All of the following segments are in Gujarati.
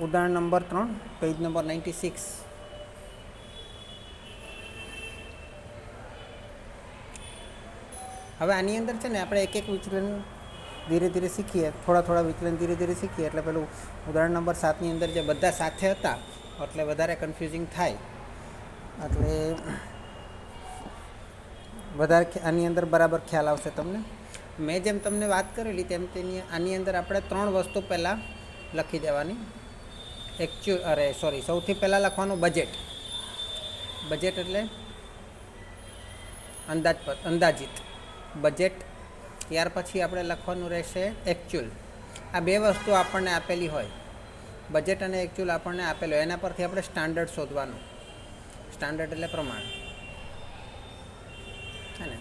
ઉદાહરણ નંબર 3, પેજ નંબર 96. હવે આની અંદર છે ને આપણે એક એક વિચલન ધીરે ધીરે શીખીએ, થોડા વિચલન ધીરે ધીરે શીખીએ એટલે પેલું ઉદાહરણ નંબર 7ની અંદર જે બધા સાથે હતા એટલે વધારે કન્ફ્યુઝિંગ થાય, એટલે વધારે આની અંદર બરાબર ખ્યાલ આવશે તમને. મેં જેમ તમને વાત કરેલી તેમ આની અંદર આપણે 3 વસ્તુ પહેલાં લખી દેવાની. સૌથી પહેલાં લખવાનું બજેટ. બજેટ એટલે અંદાજિત બજેટ. ત્યાર પછી આપણે લખવાનું રહેશે એકચ્યુઅલ. આ બે વસ્તુ આપણને આપેલી હોય, બજેટ અને એકચ્યુઅલ આપણને આપેલું હોય, એના પરથી આપણે સ્ટાન્ડર્ડ શોધવાનું. સ્ટાન્ડર્ડ એટલે પ્રમાણ, હે ને.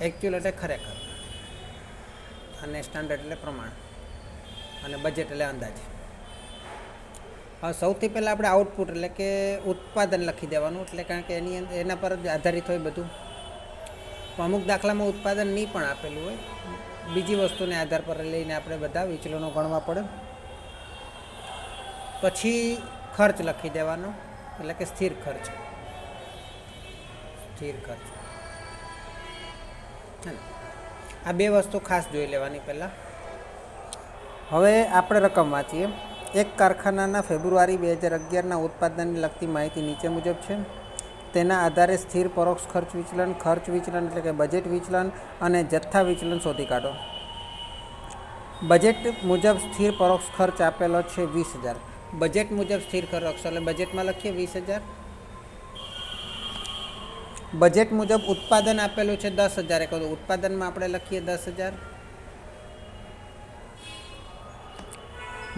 એકચ્યુઅલ એટલે ખરેખર, અને સ્ટાન્ડર્ડ એટલે પ્રમાણ, અને બજેટ એટલે અંદાજ. હવે સૌથી પહેલાં આપણે આઉટપુટ એટલે કે ઉત્પાદન લખી દેવાનું, એટલે કારણ કે એના પર જ આધારિત હોય બધું. અમુક દાખલામાં ઉત્પાદન નહીં પણ આપેલું હોય, બીજી વસ્તુને આધાર પર લઈને આપણે બધા વિચલનો ગણવા પડે. પછી ખર્ચ લખી દેવાનો, એટલે કે સ્થિર ખર્ચ. સ્થિર ખર્ચ, આ બે વસ્તુ ખાસ જોઈ લેવાની પહેલાં. હવે આપણે રકમ વાંચીએ. એક કારખાનાના ફેબ્રુઆરી 2011ના ઉત્પાદનને લગતી માહિતી નીચે મુજબ છે. તેના આધારે સ્થિર પરોક્ષ ખર્ચ વિચલન, ખર્ચ વિચલન એટલે કે બજેટ વિચલન અને જથ્થા વિચલન શોધી કાઢો. બજેટ મુજબ સ્થિર પરોક્ષ ખર્ચ આપેલો છે 20,000. બજેટ મુજબ સ્થિર પરોક્ષ એટલે બજેટમાં લખીએ 20,000. બજેટ મુજબ ઉત્પાદન આપેલું છે 10,000 એકમો, ઉત્પાદનમાં આપણે લખીએ 10,000.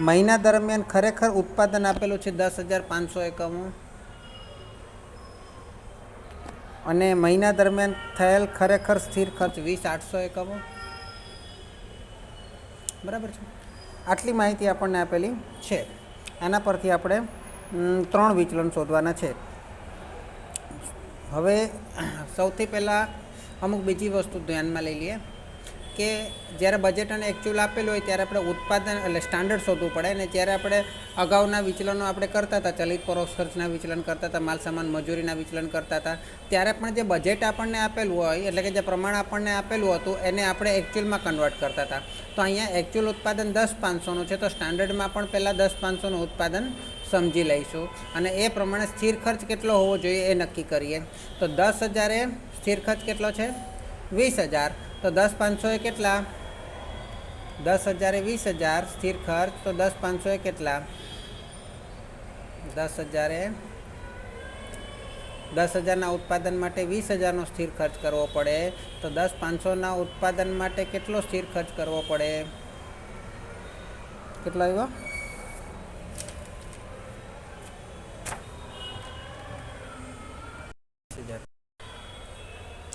મહિના દરમિયાન ખરેખર ઉત્પાદન આપેલું છે 10,500 એકમો, અને મહિના દરમિયાન થયેલ ખરેખર સ્થિર ખર્ચ 20,800 એકમો. બરાબર છે. આટલી માહિતી આપણને આપેલી છે. આના પરથી આપણે 3 વિચલન શોધવાના છે. હવે સૌથી પહેલાં અમુક બીજી વસ્તુ ધ્યાનમાં લઈ લઈએ કે જ્યારે બજેટ અને એકચ્યુઅલ આપેલું હોય ત્યારે આપણે ઉત્પાદન એટલે સ્ટાન્ડર્ડ શોધવું પડે. ને જ્યારે આપણે અગાઉના વિચલનો આપણે કરતા હતા, ચલિત પરોક્ષ ખર્ચના વિચલન કરતા હતા, માલ સામાન મજૂરીના વિચલન કરતા હતા, ત્યારે પણ જે બજેટ આપણને આપેલું હોય એટલે કે જે પ્રમાણ આપણને આપેલું હતું એને આપણે એકચ્યુઅલમાં કન્વર્ટ કરતા હતા. તો અહીંયા એકચ્યુઅલ ઉત્પાદન 10,500નું છે, તો સ્ટાન્ડર્ડમાં પણ પહેલાં 10,500નું ઉત્પાદન સમજી લઈશું, અને એ પ્રમાણે સ્થિર ખર્ચ કેટલો હોવો જોઈએ એ નક્કી કરીએ. તો 10,000 એ સ્થિર ખર્ચ કેટલો છે? 20,000. તો 10,500 એ કેટલા? 10,000 એ 20,000 સ્થિર ખર્ચ. તો 10,500 એ કેટલા? 10,000 એ 10,000ના ઉત્પાદન માટે 20,000નો સ્થિર ખર્ચ કરવો પડે. તો 10,500ના ઉત્પાદન માટે કેટલો સ્થિર ખર્ચ કરવો પડે? કેટલો આવ્યો?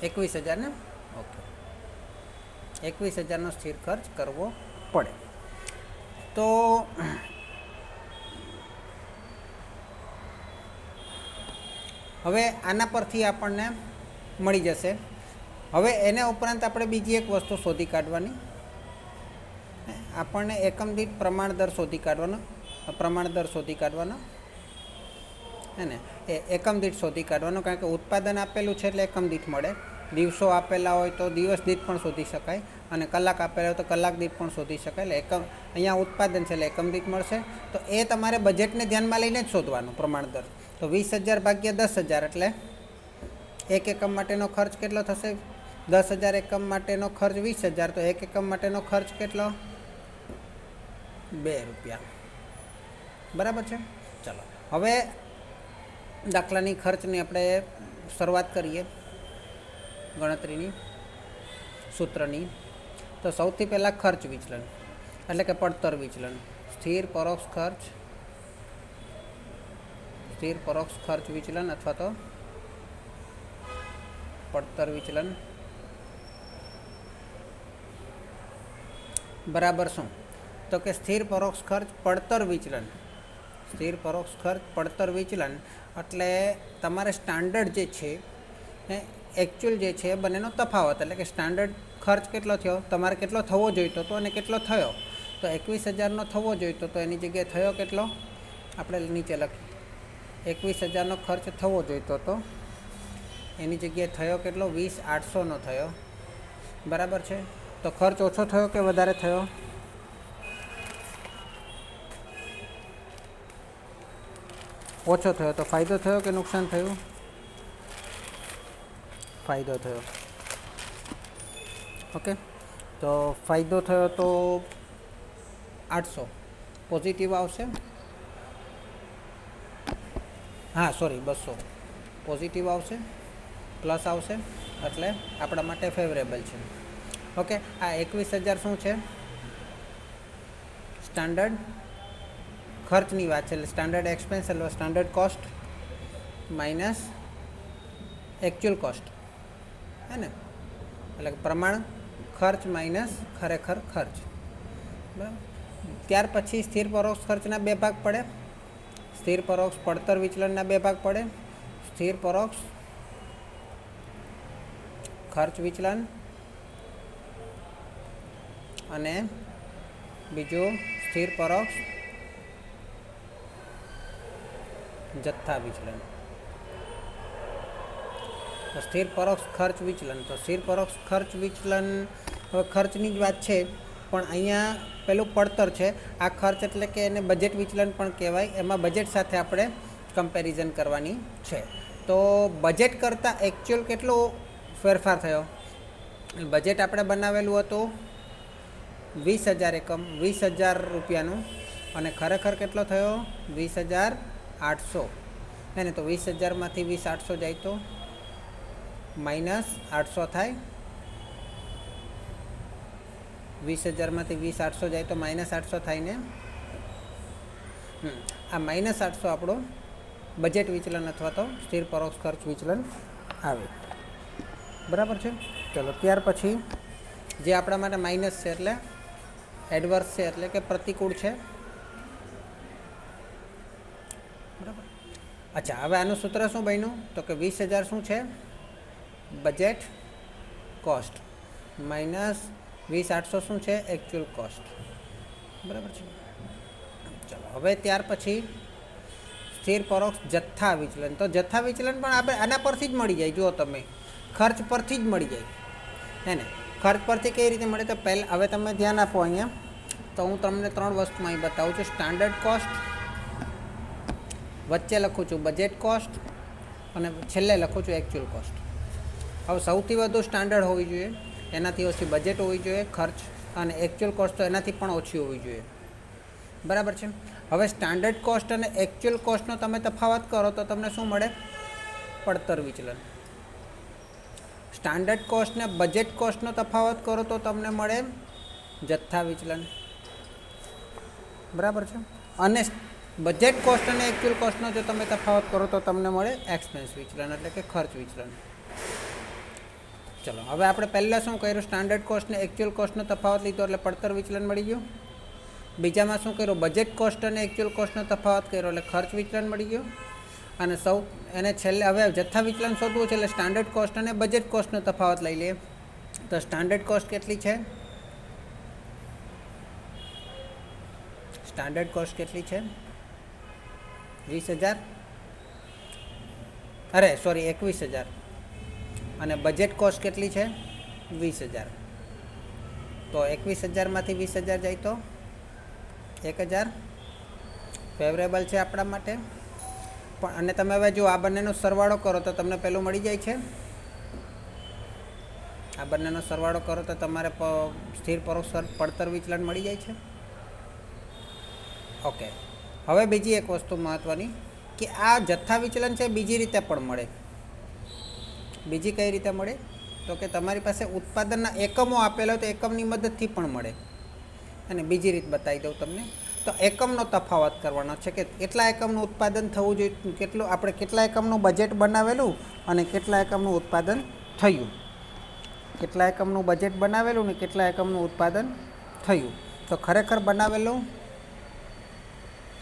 21,000 ને? ઓકે, 21,000નો સ્થિર ખર્ચ કરવો પડે. તો હવે આના પરથી આપણને મળી જશે. હવે એના ઉપરાંત આપણે બીજી એક વસ્તુ શોધી કાઢવાની. આપણને એકમ દીઠ પ્રમાણ દર શોધી કાઢવાનો. પ્રમાણ દર શોધી કાઢવાનો, હે ને. એ એકમ દીઠ શોધી કાઢવાનો, કારણ કે ઉત્પાદન આપેલું છે એટલે એકમ દીઠ મળે. દિવસો આપેલા હોય તો દિવસ દીઠ પણ શોધી શકાય, અને કલાક આપેલા હોય તો કલાક દીઠ પણ શોધી શકાય. એટલે અહીંયા ઉત્પાદન છે એટલે એકમ દીઠ મળશે. તો એ તમારે બજેટને ધ્યાનમાં લઈને જ શોધવાનું પ્રમાણ દર. તો 20,000 ભાગ્યા 10,000 એટલે એક એકમ માટેનો ખર્ચ કેટલો થશે? 10,000 એકમ માટેનો ખર્ચ 20,000, તો એક એકમ માટેનો ખર્ચ કેટલો? 2 રૂપિયા. બરાબર છે. ચલો હવે દાખલાની ખર્ચની આપણે શરૂઆત કરીએ, ગણતરીની સૂત્રની. તો સૌથી પહેલાં ખર્ચ વિચલન એટલે કે પડતર વિચલન. સ્થિર પરોક્ષ ખર્ચ, સ્થિર પરોક્ષ ખર્ચ વિચલન અથવા તો પડતર વિચલન બરાબર શું? તો કે સ્થિર પરોક્ષ ખર્ચ પડતર વિચલન. સ્થિર પરોક્ષ ખર્ચ પડતર વિચલન એટલે તમારે સ્ટાન્ડર્ડ જે છે એકચ્યુઅલ જે છે બંનેનો તફાવત. એટલે કે સ્ટાન્ડર્ડ ખર્ચ કેટલો થયો, તમારે કેટલો થવો જોઈતો હતો અને કેટલો થયો. તો તો 21,000નો થવો જોઈતો, તો એની જગ્યાએ થયો કેટલો? આપણે નીચે લખીએ 21,000નો ખર્ચ થવો જોઈતો તો એની જગ્યાએ થયો કેટલો? 20,800નો થયો, બરાબર છે. તો ખર્ચ ઓછો થયો કે વધારે થયો? ઓછો થયો. તો ફાયદો થયો કે નુકસાન થયું? ફાયદો થયો. ઓકે, તો ફાયદો થયો તો 800 પોઝિટિવ આવશે. હા સોરી 200 પોઝિટિવ આવશે, પ્લસ આવશે, એટલે આપણા માટે ફેવરેબલ છે. ઓકે, આ 21,000 શું છે? સ્ટાન્ડર્ડ ખર્ચની વાત છે, એટલે સ્ટાન્ડર્ડ એક્સપેન્સ એટલે standard cost minus actual cost, હે ને? એટલે પ્રમાણ ખર્ચ માઇનસ ખરેખર ખર્ચ, બરાબર. ત્યાર પછી સ્થિર પરોક્ષ ખર્ચના બે ભાગ પડે. સ્થિર પરોક્ષ પડતર વિચલનના બે ભાગ પડે. સ્થિર પરોક્ષ ખર્ચ વિચલન અને બીજું સ્થિર પરોક્ષ જથ્થા વિચલન. તો સ્થિર પરોક્ષ ખર્ચ વિચલન, તો સ્થિર પરોક્ષ ખર્ચ વિચલન હવે ખર્ચની જ વાત છે, પણ અહીંયા પેલું પડતર છે. આ ખર્ચ એટલે કે એને બજેટ વિચલન પણ કહેવાય. એમાં બજેટ સાથે આપણે કમ્પેરિઝન કરવાની છે. તો બજેટ કરતાં એકચ્યુઅલ કેટલો ફેરફાર થયો? બજેટ આપણે બનાવેલું હતું 20,000 એકમ, 20,000 રૂપિયાનું, અને ખરેખર કેટલો થયો? 20,800, હે ને? તો 20,000માંથી 20,800 જાય તો માઇનસ 800 થાય. 20,000માંથી 20,800 જાય તો માઇનસ 800 થાય ને. આ માઇનસ 800 આપણું બજેટ વિચલન અથવા તો સ્થિર પરોક્ષ ખર્ચ વિચલન આવે, બરાબર છે. ચલો, ત્યાર પછી જે આપણા માટે માઇનસ છે એટલે એડવર્સ છે, એટલે કે પ્રતિકૂળ છે, બરાબર. અચ્છા, હવે આનું સૂત્ર શું બન્યું? તો કે 20,000 શું છે? બજેટ કોસ્ટ માઇનસ 20,800 શું છે? એકચ્યુઅલ કોસ્ટ, બરાબર છે. ચલો, હવે ત્યાર પછી સ્થિર પરોક્ષ જથ્થા વિચલન. તો જથ્થા વિચલન પણ આપણે આના પરથી જ મળી જાય. જુઓ તમે, ખર્ચ પરથી જ મળી જાય, હે ને? ખર્ચ પરથી કઈ રીતે મળે? તો પહેલાં હવે તમે ધ્યાન આપો અહીંયા, તો હું તમને 3 વસ્તુમાં અહીં બતાવું છું. સ્ટાન્ડર્ડ કોસ્ટ, વચ્ચે લખું છું બજેટ કોસ્ટ, અને છેલ્લે લખું છું એકચ્યુઅલ કોસ્ટ. હવે સૌથી વધુ સ્ટાન્ડર્ડ હોવી જોઈએ, એનાથી ઓછી બજેટ હોવી જોઈએ ખર્ચ, અને એકચ્યુઅલ કોસ્ટ તો એનાથી પણ ઓછી હોવી જોઈએ, બરાબર છે. હવે સ્ટાન્ડર્ડ કોસ્ટ અને એકચ્યુઅલ કોસ્ટનો તમે તફાવત કરો તો તમને શું મળે? પડતર વિચલન. સ્ટાન્ડર્ડ કોસ્ટ ને બજેટ કોસ્ટનો તફાવત કરો તો તમને મળે જથ્થા વિચલન, બરાબર છે. અને બજેટ કોસ્ટ અને એકચ્યુઅલ કોસ્ટનો જો તમે તફાવત કરો તો તમને મળે એક્સપેન્સ વિચલન, એટલે કે ખર્ચ વિચલન. ચલો, હવે આપણે પહેલાં શું કર્યું? સ્ટાન્ડર્ડ કોસ્ટ ને એકચ્યુઅલ કોસ્ટનો તફાવત લીધો એટલે પડતર વિચલન મળી ગયું. બીજામાં શું કર્યું? બજેટ કોસ્ટ અને એકચ્યુઅલ કોસ્ટનો તફાવત કર્યો એટલે ખર્ચ વિચલન મળી ગયું. અને એને છેલ્લે હવે જથ્થા વિચલન શોધવું છે, એટલે સ્ટાન્ડર્ડ કોસ્ટ અને બજેટ કોસ્ટનો તફાવત લઈ લઈએ. તો સ્ટાન્ડર્ડ કોસ્ટ કેટલી છે? સ્ટાન્ડર્ડ કોસ્ટ કેટલી છે? 20,000, અરે સોરી 21,000. અને બજેટ કોસ્ટ કેટલી છે? 20,000. તો 21,000માંથી 20,000 જાય તો 1,000 ફેવરેબલ છે આપણા માટે. પણ અને તમે હવે જો આ બંનેનો સરવાળો કરો તો તમને પેલું મળી જાય છે. આ બંનેનો સરવાળો કરો તો તમારે સ્થિર પરોક્ષ પડતર વિચલન મળી જાય છે. ઓકે, હવે બીજી એક વસ્તુ મહત્ત્વની, કે આ જથ્થા વિચલન છે બીજી રીતે પણ મળે. બીજી કઈ રીતે મળે? તો કે તમારી પાસે ઉત્પાદનના એકમો આપેલા હોય તો એકમની મદદથી પણ મળે. અને બીજી રીત બતાવી દઉં તમને. તો એકમનો તફાવત કરવાનો છે, કે કેટલા એકમનું ઉત્પાદન થવું જોઈએ, આપણે કેટલા એકમનું બજેટ બનાવેલું અને કેટલા એકમનું ઉત્પાદન થયું. કેટલા એકમનું બજેટ બનાવેલું ને કેટલા એકમનું ઉત્પાદન થયું. તો ખરેખર બનાવેલું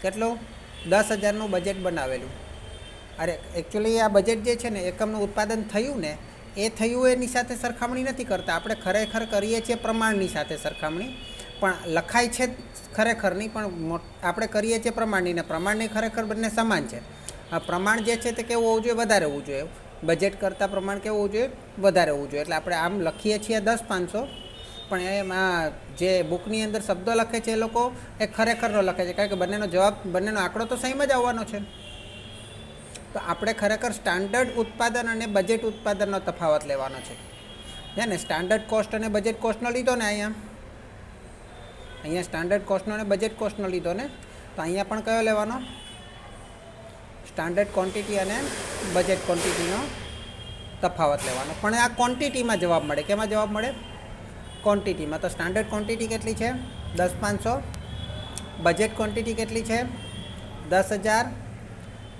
કેટલું? 10,000નું બજેટ બનાવેલું. અરે એકચ્યુઅલી આ બજેટ જે છે ને, એકમનું ઉત્પાદન થયું ને, એ થયું એની સાથે સરખામણી નથી કરતા આપણે, ખરેખર કરીએ છીએ પ્રમાણની સાથે સરખામણી. પણ લખાય છે ખરેખર નહીં, પણ આપણે કરીએ છીએ પ્રમાણની, ને પ્રમાણની ખરેખર બંને સમાન છે. આ પ્રમાણ જે છે તે કેવું હોવું જોઈએ? વધારે હોવું જોઈએ. બજેટ કરતાં પ્રમાણ કેવું હોવું જોઈએ? વધારે હોવું જોઈએ. એટલે આપણે આમ લખીએ છીએ 10,500, પણ એમાં જે બુકની અંદર શબ્દો લખે છે એ લોકો એ ખરેખરનો લખે છે, કારણ કે બંનેનો જવાબ, બંનેનો આંકડો તો સેમ જ આવવાનો છે. તો આપણે ખરેખર સ્ટાન્ડર્ડ ઉત્પાદન અને બજેટ ઉત્પાદનનો તફાવત લેવાનો છે. હે ને? સ્ટાન્ડર્ડ કોસ્ટ અને બજેટ કોસ્ટનો લીધો ને અહીંયા સ્ટાન્ડર્ડ કોસ્ટનો અને બજેટ કોસ્ટનો લીધો ને, તો અહીંયા પણ કયો લેવાનો? સ્ટાન્ડર્ડ ક્વોન્ટિટી અને બજેટ ક્વોન્ટિટીનો તફાવત લેવાનો. પણ આ ક્વોન્ટિટીમાં જવાબ મળે. કેમાં જવાબ મળે? ક્વોન્ટિટીમાં. તો સ્ટાન્ડર્ડ ક્વોન્ટિટી કેટલી છે? 10,500. બજેટ ક્વોન્ટિટી કેટલી છે? 10,000.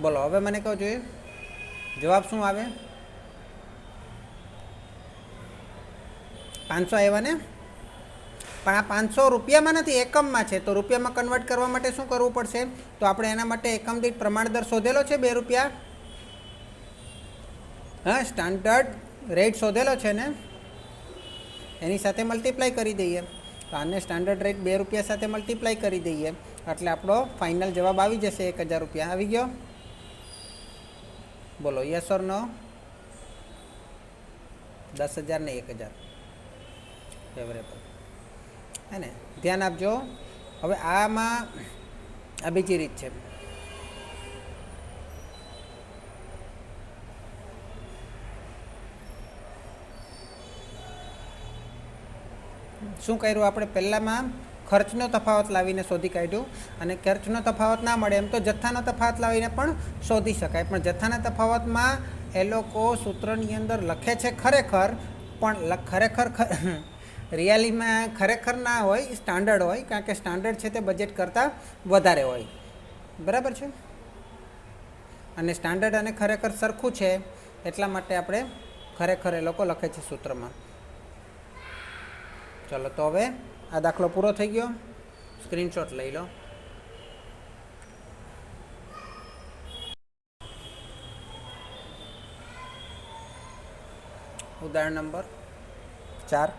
બોલો હવે મને કહો જોઈએ જવાબ શું આવે? 500 આવ્યા ને? પણ આ 500 રૂપિયામાં નથી, એકમમાં છે. તો રૂપિયામાં કન્વર્ટ કરવા માટે શું કરવું પડશે? તો આપણે એના માટે એકમ દીઠ પ્રમાણ દર શોધેલો છે, 2 રૂપિયા. હા, સ્ટાન્ડર્ડ રેટ શોધેલો છે ને, એની સાથે મલ્ટીપ્લાય કરી દઈએ. તો આને સ્ટાન્ડર્ડ રેટ 2 રૂપિયા સાથે મલ્ટીપ્લાય કરી દઈએ એટલે આપણો ફાઇનલ જવાબ આવી જશે 1,000 રૂપિયા. આવી ગયો? બોલો યસ ઓર નો? 10,000 ને 1,000 ફેવરેબલ, હે ને? ધ્યાન આપજો. હવે આમાં આ બીજી રીત છે. શું કર્યું આપણે? પહેલાંમાં ખર્ચનો તફાવત લાવીને શોધી કાઢ્યું, અને ખર્ચનો તફાવત ના મળે એમ તો જથ્થાનો તફાવત લાવીને પણ શોધી શકાય. પણ જથ્થાના તફાવતમાં એ લોકો સૂત્રની અંદર લખે છે ખરેખર, પણ ખરેખર રિયાલીમાં ખરેખર ના હોય, સ્ટાન્ડર્ડ હોય. કારણ કે સ્ટાન્ડર્ડ છે તે બજેટ કરતાં વધારે હોય. બરાબર છે? અને સ્ટાન્ડર્ડ અને ખરેખર સરખું છે એટલા માટે આપણે ખરેખર એ લોકો લખે છે સૂત્રમાં. ચલો, તો હવે આ દાખલો પૂરો થઈ ગયો. સ્ક્રીનશોટ લઈ લો. ઉદાહરણ નંબર 4,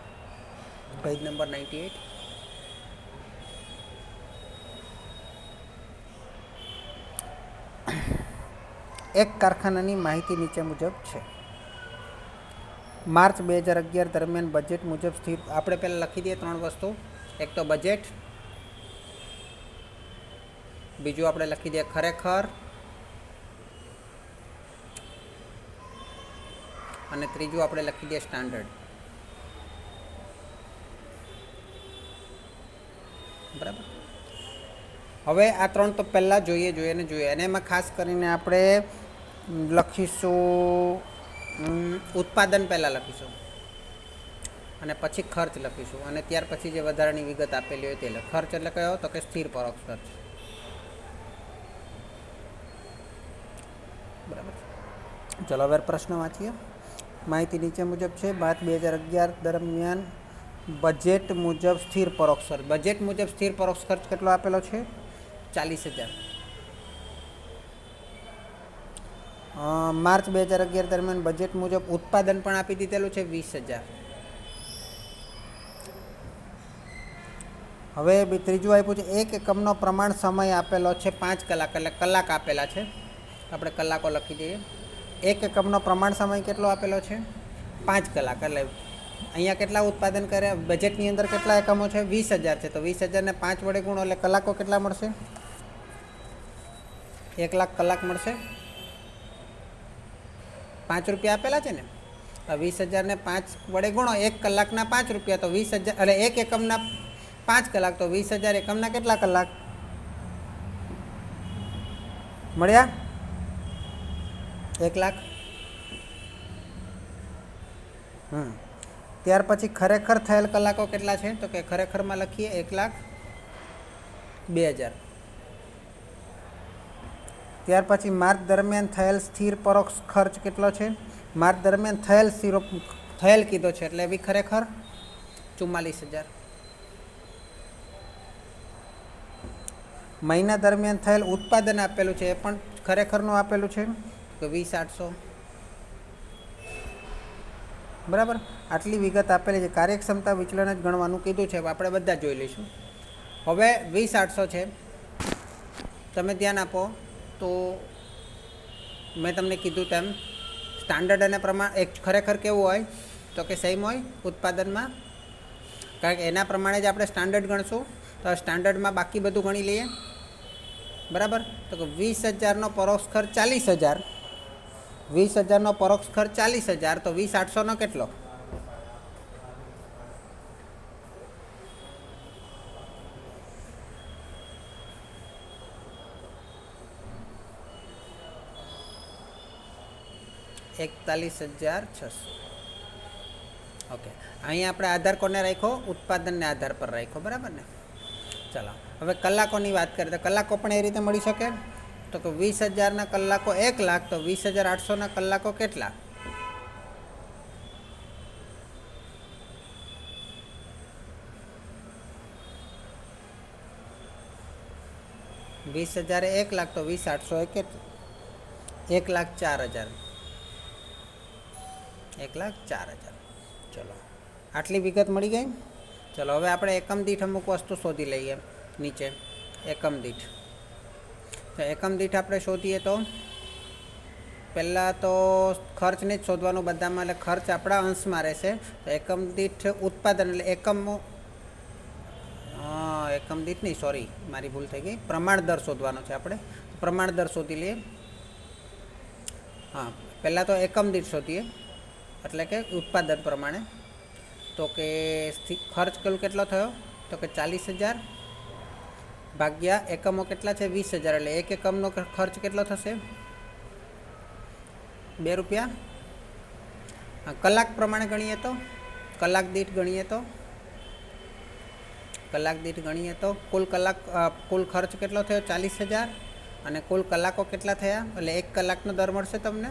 પેજ નંબર 98. એક કારખાનાની માહિતી નીચે મુજબ છે. માર્ચ 2011 દરમિયાન બજેટ મુજબ સ્થિર. આપણે પહેલાં લખી દઈએ 3 વસ્તુ. એક તો બજેટ, બીજું આપણે લખી દઈએ ખરેખર, અને ત્રીજું આપણે લખી દઈએ સ્ટાન્ડર્ડ. બરાબર? હવે આ 3 તો પહેલાં જોઈએ અને એમાં ખાસ કરીને આપણે લખીશું ઉત્પાદન પહેલાં લખીશું, અને પછી ખર્ચ લખીશું, અને ત્યાર પછી જે વધારાની વિગત આપેલી હોય તે લખ. ખર્ચ એટલે કયો? તો કે સ્થિર પરોક્ષ ખર્ચ. બરાબર. ચલો હવે પ્રશ્ન વાંચીએ. માહિતી નીચે મુજબ છે. માર્ચ 2011 દરમિયાન બજેટ મુજબ સ્થિર પરોક્ષ ખર્ચ. બજેટ મુજબ સ્થિર પરોક્ષ ખર્ચ કેટલો આપેલો છે? 40,000. માર્ચ 2011 દરમિયાન બજેટ મુજબ ઉત્પાદન પણ આપી દીધેલું છે 20,000. હવે ત્રીજું આપ્યું છે એક એકમનો પ્રમાણ સમય આપેલો છે 5 કલાક, એટલે કલાક આપેલા છે. આપણે કલાકો લખી દઈએ. એક એકમનો પ્રમાણ સમય કેટલો આપેલો છે? 5 કલાક. એટલે અહીંયા કેટલા ઉત્પાદન કરે? બજેટની અંદર કેટલા એકમો છે? 20,000 છે. તો 20,000 ને 5 વડે ગુણો એટલે કલાકો કેટલા મળશે? 1,00,000 કલાક મળશે. 5 રૂપિયા આપેલા છે ને, 20,000 ને 5 વડે ગુણો, 1 કલાકના 5 રૂપિયા, તો 20,000, એટલે એક એકમના 5 કલાક, તો 20,000 એકમના કેટલા કલાક મળ્યા? 1,00,000. ત્યાર પછી ખરેખર થયેલ કલાકો કેટલા છે? તો કે ખરેખરમાં લખીએ 1,02,000. ત્યાર પછી માર્ચ દરમિયાન થયેલ સ્થિર પરોક્ષ ખર્ચ કેટલો છે? માર્ચ દરમિયાન થયેલ કીધો છે, એટલે બી ખરેખર 44,000. મહિના દરમિયાન થયેલ ઉત્પાદન આપેલું છે, એ પણ ખરેખરનું આપેલું છે, તો 20,800. બરાબર. આટલી વિગત આપેલી છે. કાર્યક્ષમતા વિચલન જ ગણવાનું કીધું છે. આપણે બધા જોઈ લઈશું. હવે 20-800 છે. તમે ધ્યાન આપો તો મેં તમને કીધું તેમ સ્ટાન્ડર્ડ અને પ્રમાણ એક ખરેખર કેવું હોય તો કે સેમ હોય ઉત્પાદનમાં, કારણ કે એના પ્રમાણે જ આપણે સ્ટાન્ડર્ડ ગણશું. તો સ્ટાન્ડર્ડમાં બાકી બધું ગણી લઈએ. બરાબર. તો કે 20,000નો પરોક્ષ ખર્ચ 40,000, 20,000નો પરોક્ષ ખર્ચ 40,000, તો 20,800નો કેટલો? $41,600. ઓકે. અહીંયા આપણે આધાર કોને રાખ્યો? ઉત્પાદનને આધાર પર રાખ્યો. બરાબર ને? ચાલો હવે કલાકોની વાત કરીએ તો કલાકો પણ એ રીતે મળી શકે. તો કે 20,000ના કલાકો 1,00,000, તો 20,800ના કલાકો કેટલા? $20,000 1,00,000, તો 20,800 કેટલું? 1,04,000. 1,04,000. ચલો આટલી વિગત મળી ગઈ. ચલો હવે આપણે એકમ દીઠ અમુક વસ્તુ શોધી લઈએ. નીચે એકમ દીઠ, તો એકમ દીઠ આપણે શોધીએ તો પહેલાં તો ખર્ચને જ શોધવાનું બધામાં, એટલે ખર્ચ આપણા અંશમાં રહેશે. તો એકમ દીઠ ઉત્પાદન એટલે એકમ દીઠ નહીં, સોરી મારી ભૂલ થઈ ગઈ, પ્રમાણ દર શોધવાનો છે આપણે. પ્રમાણ દર શોધી લઈએ. હા, પહેલાં તો એકમ દીઠ શોધીએ, એટલે કે ઉત્પાદન પ્રમાણે. તો કે ખર્ચ કેટલો થયો? તો કે 40,000 ભાગ્યા એકમો કેટલા છે? 20,000, એટલે એક એકમનો ખર્ચ કેટલો થશે? ₹2. કલાક પ્રમાણે ગણીએ તો, કલાક દીઠ ગણીએ તો કુલ ખર્ચ કેટલો થયો? 40,000, અને કુલ કલાકો કેટલા થયા? એટલે એક કલાકનો દર મળશે તમને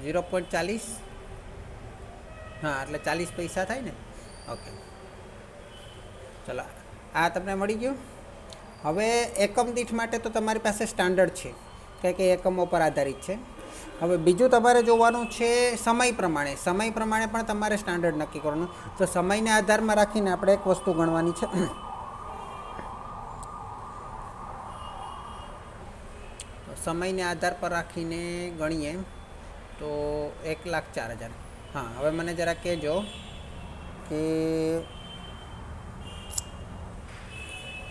0.40. હા, એટલે 40 પૈસા થાય ને. ઓકે, ચલો આ તમને મળી ગયું. હવે એકમ દીઠ માટે તો તમારી પાસે સ્ટાન્ડર્ડ છે, કે એકમો પર આધારિત છે. હવે બીજું તમારે જોવાનું છે સમય પ્રમાણે. સમય પ્રમાણે પણ તમારે સ્ટાન્ડર્ડ નક્કી કરવાનું. તો સમયને આધારમાં રાખીને આપણે એક વસ્તુ ગણવાની છે. સમયને આધાર પર રાખીને ગણીએ તો 1,04,000. હા, હવે મને જરા કહેજો કે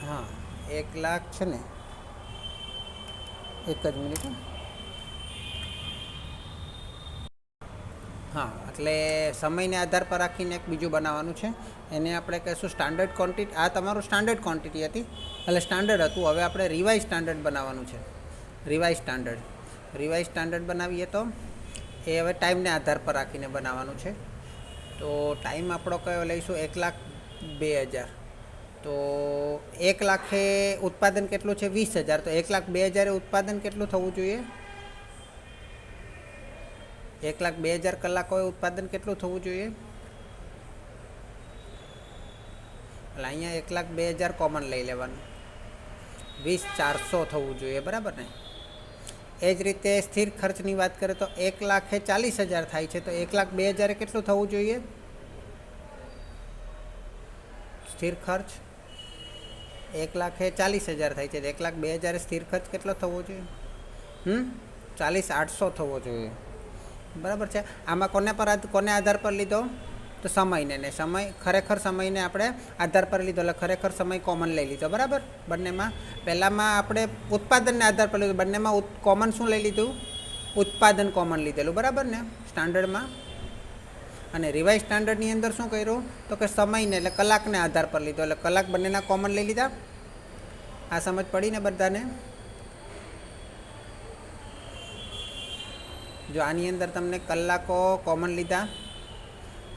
હા 1,00,000 છે ને, એક જ મિનિટ. હા, એટલે સમયને આધાર પર રાખીને એક બીજું બનાવવાનું છે. એને આપણે કહીશું સ્ટાન્ડર્ડ ક્વોન્ટિટી. આ તમારું સ્ટાન્ડર્ડ ક્વોન્ટિટી હતી, એટલે સ્ટાન્ડર્ડ હતું. હવે આપણે રિવાઇઝ સ્ટાન્ડર્ડ બનાવવાનું છે. રિવાઇઝ સ્ટાન્ડર્ડ બનાવીએ તો એ હવે ટાઈમને આધાર પર રાખીને બનાવવાનું છે. તો ટાઈમ આપણો કયો લઈશું? 1,02,000. તો 1,00,000 ઉત્પાદન કેટલું છે? 20,000. તો 1,02,000 ઉત્પાદન કેટલું થવું જોઈએ? 1,02,000 કલાકોએ ઉત્પાદન કેટલું થવું જોઈએ? એટલે અહીંયા 1,02,000 કોમન લઈ લેવાનું, 20,400 થવું જોઈએ. બરાબર ને? એ જ રીતે સ્થિર ખર્ચની વાત કરીએ તો 1,40,000 થાય છે. તો 1,02,000 કેટલું થવું જોઈએ સ્થિર ખર્ચ? 1,40,000 થાય છે. 1,02,000 સ્થિર ખર્ચ કેટલો થવો જોઈએ? 40,800 થવો જોઈએ. બરાબર છે. આમાં કોને આધાર પર લીધો? તો સમયને. ને ખરેખર સમયને આપણે આધાર પર લીધો, એટલે ખરેખર સમય કોમન લઈ લીધો. બરાબર. બંનેમાં પહેલાંમાં આપણે ઉત્પાદનને આધાર પર લીધું, બંનેમાં કોમન શું લઈ લીધું? ઉત્પાદન કોમન લીધેલું. બરાબર ને સ્ટાન્ડર્ડમાં. અને રિવાઇઝ સ્ટાન્ડર્ડની અંદર શું કર્યું? તો કે સમયને એટલે કલાકને આધાર પર લીધો, એટલે કલાક બંનેના કોમન લઈ લીધા. આ સમજ પડી ને બધાને? જો આની અંદર તમને કલાકો કોમન લીધા,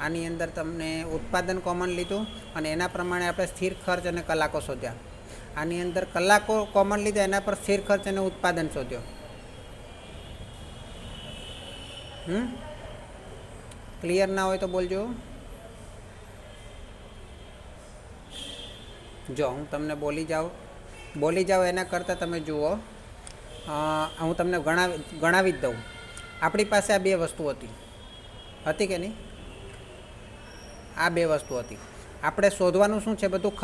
આની અંદર તમને ઉત્પાદન કોમન લીધું, અને એના પ્રમાણે આપણે સ્થિર ખર્ચ અને કલાકો શોધ્યા. આની અંદર કલાકો કોમન લીધા, એના પર સ્થિર ખર્ચ અને ઉત્પાદન શોધ્યો. ક્લિયર ના હોય તો બોલજો. જો હું તમને બોલી જાઉં એના કરતાં તમે જુઓ, હું તમને ગણાવી જ દઉં. આપણી પાસે આ બે વસ્તુ હતી. હતી કે નહીં? આ બે વસ્તુ હતી. આપણે શોધવાનું શું છે બધું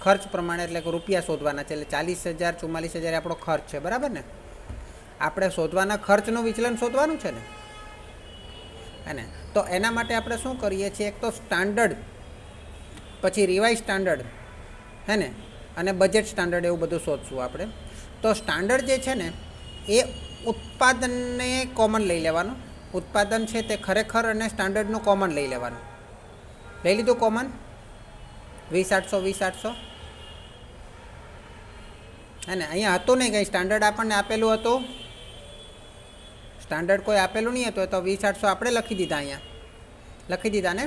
ખર્ચ પ્રમાણે, એટલે કે રૂપિયા શોધવાના છે. એટલે 40,000 44,000 આપણો ખર્ચ છે, બરાબર ને? આપણે શોધવાના ખર્ચનું વિચલન શોધવાનું છે ને, હે ને? તો એના માટે આપણે શું કરીએ છીએ, એક તો સ્ટાન્ડર્ડ, પછી રિવાઇઝ સ્ટાન્ડર્ડ, હે ને, અને બજેટ સ્ટાન્ડર્ડ, એવું બધું શોધશું આપણે. તો સ્ટાન્ડર્ડ જે છે ને એ ઉત્પાદનને કોમન લઈ લેવાનું. ઉત્પાદન છે તે ખરેખર અને સ્ટાન્ડર્ડનું કોમન લઈ લેવાનું. લઈ લીધું કોમન? 20,800 હે ને? અહીંયા હતું નહીં કંઈ સ્ટાન્ડર્ડ, આપણને આપેલું હતું. સ્ટાન્ડર્ડ કોઈ આપેલું નહીં હતું, તો 20,800 આપણે લખી દીધા, અહીંયા લખી દીધા ને.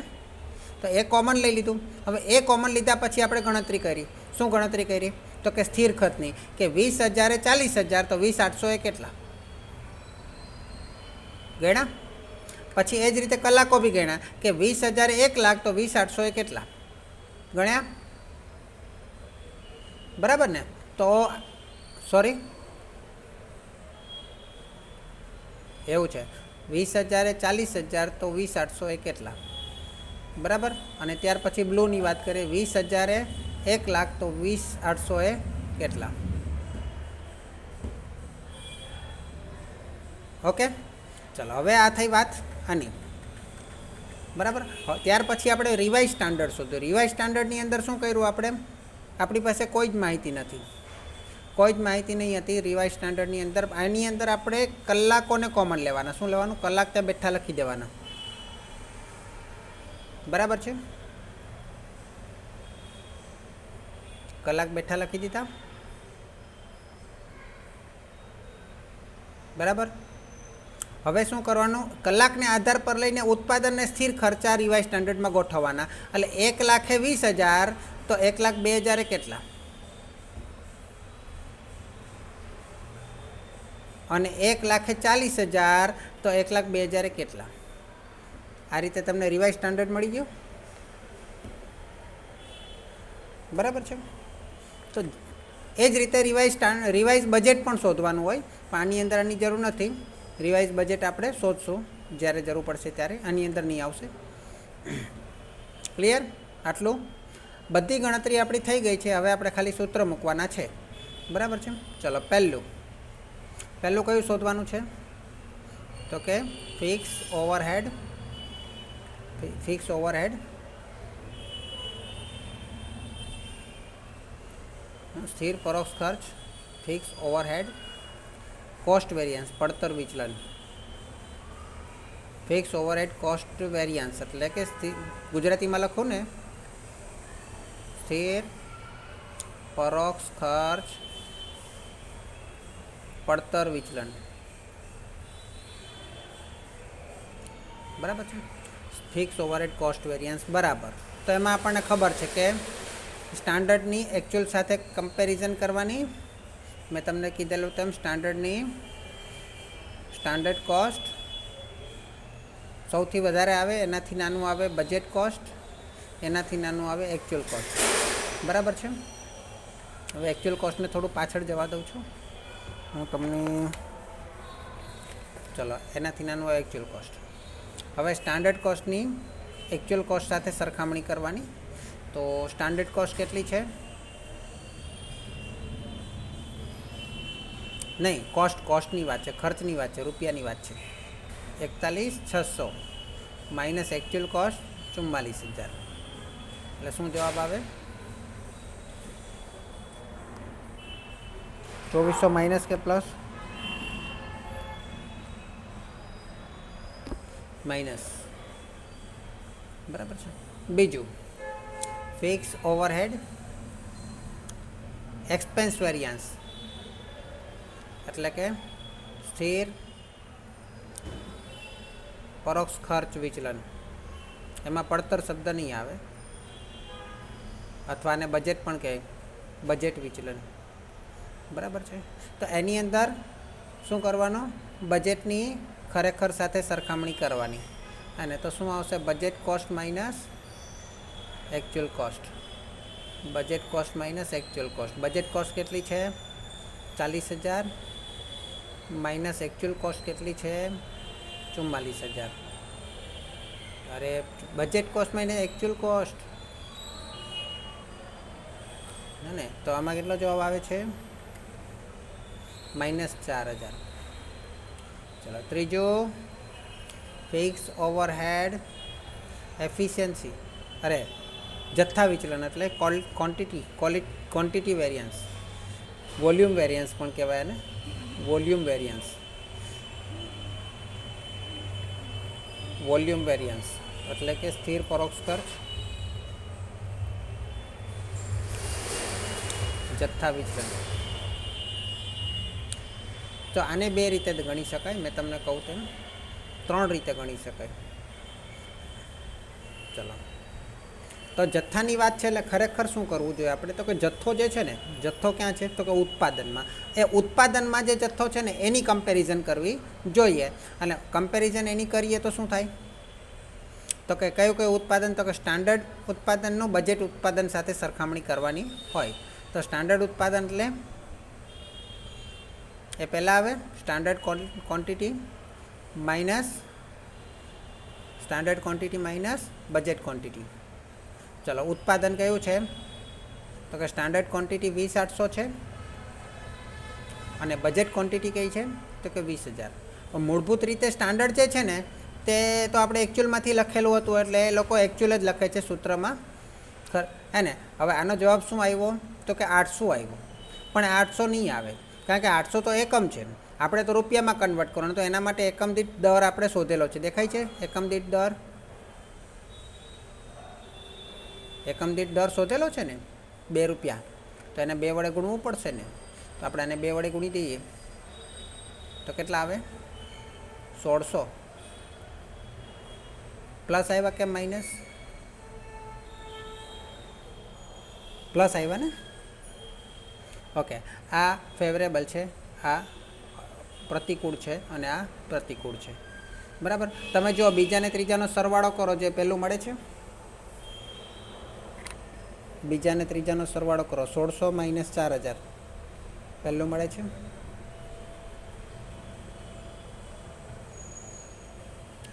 તો એ કોમન લઈ લીધું. હવે એ કોમન લીધા પછી આપણે ગણતરી કરી. શું ગણતરી કરી? તો કે સ્થિર ખર્ચની, કે 20,000 એ 40,000, તો 20,800 એ કેટલા ગણ્યા. પછી એ જ રીતે કલાકો બી ગણ્યા, કે 20,000 એ 1,00,000, તો 20,800 એ કેટલા ગણ્યા, બરાબર ને? તો સોરી, એવું છે, 20,000 એ 40,000, તો 20,800 એ કેટલા, બરાબર? અને ત્યાર પછી બ્લુની વાત કરીએ, 20,000 એ 1,00,000, તો 20,800 એ કેટલા? ઓકે, ચલો હવે આ થઈ વાત આની, બરાબર. ત્યાર પછી આપણે રિવાઇઝ સ્ટાન્ડર્ડ શોધ્યું. રિવાઇઝ સ્ટાન્ડર્ડની અંદર શું કર્યું આપણે? આપણી પાસે કોઈ જ માહિતી નથી, કોઈ જ માહિતી નહીં હતી રિવાઇઝ સ્ટાન્ડર્ડની અંદર. આની અંદર આપણે કલાકોને કોમન લેવાના. શું લેવાનું? કલાક ત્યાં બેઠા લખી દેવાના, બરાબર છે? કલાક બેઠા લખી દીધા, બરાબર. હવે શું કરવાનું? કલાકને આધાર પર લઈને ઉત્પાદનને સ્થિર ખર્ચા રિવાઇઝ સ્ટાન્ડર્ડમાં ગોઠવવાના. એટલે 1,00,000 એ 20,000, તો 1,02,000 એ કેટલા? અને 1,40,000 તો 1,02,000 એ કેટલા? આ રીતે તમને રિવાઇઝ સ્ટાન્ડર્ડ મળી ગયું, બરાબર છે? તો એ જ રીતે રિવાઇઝ બજેટ પણ શોધવાનું હોય, પણ આની અંદર આની જરૂર નથી. રિવાઇઝ બજેટ આપણે શોધશું જ્યારે જરૂર પડશે ત્યારે, આની અંદર નહીં આવશે. ક્લિયર? આટલું બધી ગણતરી આપણી થઈ ગઈ છે. હવે આપણે ખાલી સૂત્ર મૂકવાના છે, બરાબર છે? ચલો, પહેલું કયું શોધવાનું છે? તો કે ફિક્સ ઓવરહેડ સ્થિર પરોક્ષ ખર્ચ, ફિક્સ ઓવરહેડ, કોસ્ટ વેરિયન્સ પડતર વિચલન. ફિક્સ ઓવરહેડ કોસ્ટ વેરિયન્સ એટલે કે ગુજરાતીમાં લખું ને, સ્થિર પરોક્ષ ખર્ચ પડતર વિચલન, બરાબર છે? ફિક્સ ઓવરહેડ કોસ્ટ વેરિયન્સ, બરાબર. તો એમાં આપણને ખબર છે કે સ્ટાન્ડર્ડની એકચ્યુઅલ સાથે કમ્પેરિઝન કરવાની. મેં તમને કીધેલું તેમ સ્ટાન્ડર્ડ કોસ્ટ સૌથી વધારે આવે, એનાથી નાનું આવે બજેટ કોસ્ટ, એનાથી નાનું આવે એકચ્યુઅલ કોસ્ટ, બરાબર છે? હવે એકચ્યુઅલ કોસ્ટને થોડું પાછળ જવા દઉં છું હું તમને. ચલો, એનાથી નાનું આવે એકચ્યુઅલ કોસ્ટ. હવે સ્ટાન્ડર્ડ કોસ્ટની એકચ્યુઅલ કોસ્ટ સાથે સરખામણી કરવાની. તો સ્ટાન્ડર્ડ કોસ્ટ કેટલી છે? નહીં, કોસ્ટની વાત છે, ખર્ચની વાત છે, રૂપિયાની વાત છે. 41,600 માઇનસ એકચ્યુઅલ કોસ્ટ 44,000, એટલે શું જવાબ આવે? 2,400 માઇનસ કે પ્લસ? માઇનસ, બરાબર છે. બીજું, ફિક્સ ઓવરહેડ એક્સપેન્સ વેરિયન્સ એટલે કે સ્થિર પરોક્ષ ખર્ચ વિચલન. એમાં પડતર શબ્દ નહીં આવે, અથવા આને બજેટ પણ કહે, બજેટ વિચલન, બરાબર છે? તો એની અંદર શું કરવાનું? બજેટની ખરેખર સાથે સરખામણી કરવાની. અને તો શું આવશે? Budget cost minus actual cost. Budget cost minus actual cost. Budget cost કેટલી છે? 40,000 માઇનસ એકચ્યુઅલ કોસ્ટ કેટલી છે? 44,000. अरे budget cost minus actual cost है तो आम के जवाब आए -4000। चलो तीजो फिक्स ओवरहेड एफिशिएंसी अरे जत्था विचलन एटले क्वॉंटिटी वेरियंस वॉल्यूम वेरियंस पण कहेवाय ने वॉल्यूम वेरियंस एटले के स्थिर परोक्ष खर्च जत्था विचलन। तो आने बे रीते गणी शकाय मैं तमने कहूँ तेम 3 रीते गणी शकाय। चलो तो जत्थानी बात है खरेखर शू करवू जोईए आपणे तो कि जत्थो जे छे ने जत्थो क्या है तो कि उत्पादन में ए उत्पादन में जे जत्थो छे ने एनी कम्पेरिजन करवी जोईए अने कम्पेरिजन एनी करीए तो शू थाय तो कि कयुं कयुं उत्पादन तो कि स्टांडर्ड उत्पादननुं बजेट उत्पादन साथे सरखामणी करवानी होय तो स्टांडर्ड उत्पादन एटले ए पहला आवे standard quantity minus budget quantity. चलो उत्पादन क्यों है तो कि स्टांडर्ड क्वॉंटिटी 20,800 है और बजेट क्वॉंटिटी कई है तो कि 20,000। मूलभूत रीते स्टांडर्ड जे है ने ते तो आपणे एक्चुअल में लखेलू हतुं एटले ए लोको एक्चुअल ज लखे छे सूत्र में है ने। हवे आनो जवाब शुं आव्यो तो कि 800 आव्यो पण 800 नहीं आवे कारण के 800 तो एकम है आपणे तो रुपया में कन्वर्ट करवानो तो एना माटे एकम दीठ दर आपणे शोधेलो छे देखाय छे एकम दीठ दर शोधेलो है ने 2 रुपया तो एने 2 वडे गुणवू पड़शे ने तो आपणे आने 2 वडे गुणी दईए तो केटला आवे 1600 प्लस आव्या के माइनस प्लस आव्या ने ओके आ फेवरेबल है आ प्रतिकूल है और आ प्रतिकूल है बराबर। तमे जो बीजा ने त्रीजानो सरवाळो करो जे पेलुं मळे छे बीजा ने त्रीजानो सरवाळो करो 1600 माइनस 4000 पहलू मळे छे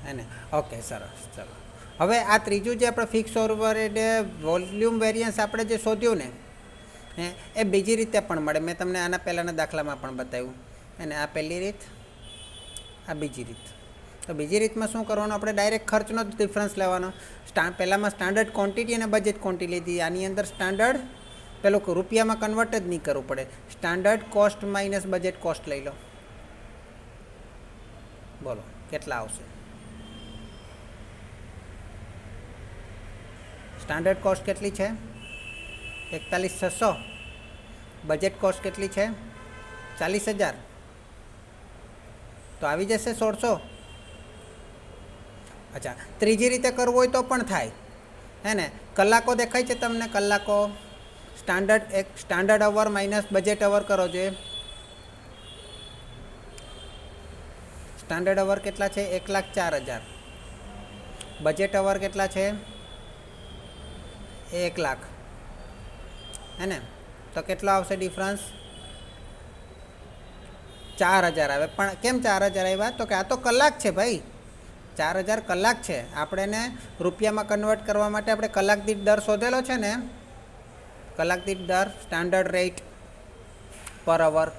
है ने ओके सरस। चलो हवे आ त्रीजू जे आपणे फिक्स ओवरहेड वॉल्यूम वेरियंस आपणे जे शोध्युं ने ए बीजी रीते पण मळे मैं तमने आना पहेलाना दाखलामां पण बताव्युं अने आ पहेली रीत आ बीजी रीत। तो बीजी रीत में शू करवानुं आपणे डायरेक्ट खर्चनो डिफरन्स लेवानो पहेलामां स्टांडर्ड क्वॉंटिटी अने बजेट क्वॉंटिटी लीधी आनी अंदर स्टांडर्ड पेलो रुपया में कन्वर्ट ज नहीं करवू पड़े standard cost minus budget cost लई लो बोलो केटला आवशे। स्टांडर्ड कॉस्ट केटली छे 41,600 बजेट कॉस्ट केटली छे 40,000 तो आवी जशे 1600। अच्छा त्रीजी रीते करवू होय तो पण थाय है ने कलाको देखाय छे तमने कलाको स्टांडर्ड अवर माइनस बजेट अवर करो जे स्टांडर्ड अवर केटला छे 1,04,000 बजेट अवर केटला छे 1,00,000 है ने तो केटलो आवशे डिफरन्स 4,000 आवे पण केम 4,000 आव्या तो कि आ तो कलाक छे भाई 4,000 कलाक है आपणे ने रुपया में कन्वर्ट करवा माटे आपणे कलाक दीठ दर शोधेलो छे ने कलाक दीठ दर स्टांडर्ड रेट पर अवर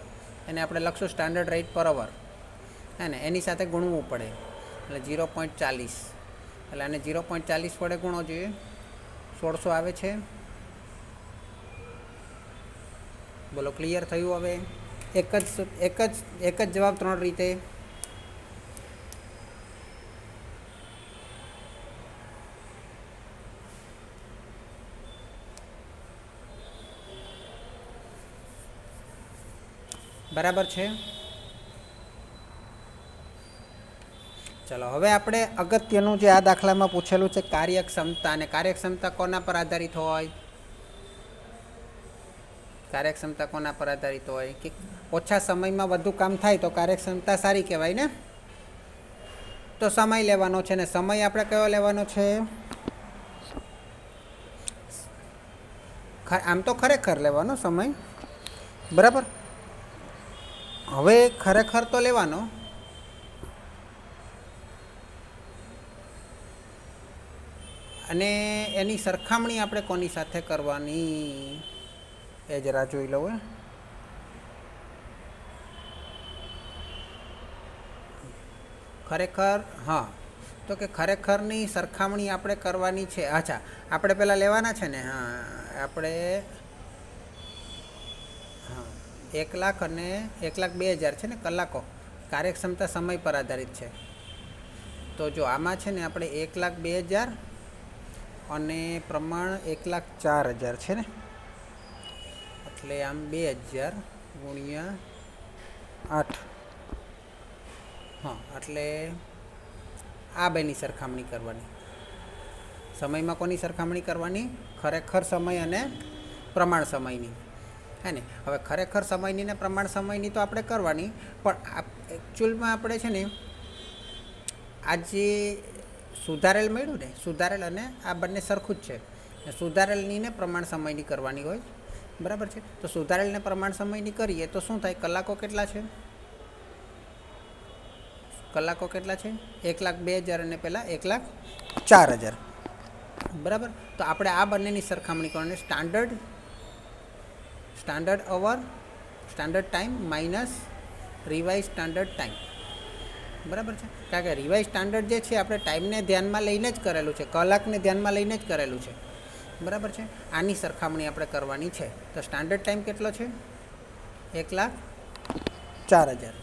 एने आपणे लखशुं स्टांडर्ड रेट पर अवर है ने एनी साथे गुणवू पड़े एटले 0.40 एटले आने 0.40 वडे गुणो जोईए 1600 आवे छे। बोलो क्लियर थयुं हवे एक ज जवाब 3 रीते बराबर है। चलो हवे आपणे अगत्यनुं जे आ दाखलामां पूछेलुं छे कार्यक्षमता अने कार्यक्षमता कोना पर आधारित होय कार्यक्षमता कोना पर आधारित होय कि ओछा समयमां वधु काम थाय तो कार्यक्षमता सारी कहेवाय ने तो समय लेवानो छे ने समय आपणे कयो लेवानो छे आम तो खरेखर लेवानो समय बराबर। हवे खरेखर तो लेवानो અને એની સરખામણી આપણે કોની સાથે કરવાની એ જરા જોઈ લઉં. ખરેખર હા, તો કે ખરેખરની સરખામણી આપણે કરવાની છે. અચ્છા, આપણે પહેલાં લેવાના છે ને, હા આપણે હા 1,00,000 અને 1,02,000 છે ને કલાકો. કાર્યક્ષમતા સમય પર આધારિત છે. તો જો આમાં છે ને આપણે 1,02,000 અને પ્રમાણ 1,04,000 છે ને, એટલે આમ 2,000 ગુણ્યા 8. હા, એટલે આ બેની સરખામણી કરવાની. સમયમાં કોની સરખામણી કરવાની? ખરેખર સમય અને પ્રમાણ સમયની. હે ને? હવે ખરેખર સમયની ને પ્રમાણ સમયની તો આપણે કરવાની, પણ એકચ્યુઅલમાં આપણે છે ને આ જે સુધારેલ મળ્યું ને, સુધારેલ અને આ બંને સરખું જ છે. સુધારેલની ને પ્રમાણ સમયની કરવાની હોય, બરાબર છે. તો સુધારેલને પ્રમાણ સમયની કરીએ તો શું થાય? કલાકો કેટલા છે? કલાકો કેટલા છે? 1,02,000 અને પહેલાં 1,04,000, બરાબર. તો આપણે આ બંનેની સરખામણી કરવાની. Standard hour, standard time minus revise standard time, બરાબર છે. કારણ કે રિવાઇઝ સ્ટાન્ડર્ડ જે છે આપણે ટાઈમને ધ્યાનમાં લઈને જ કરેલું છે, કલાકને ધ્યાનમાં લઈને જ કરેલું છે, બરાબર છે. આની સરખામણી આપણે કરવાની છે. તો સ્ટાન્ડર્ડ ટાઈમ કેટલો છે? 1,04,000.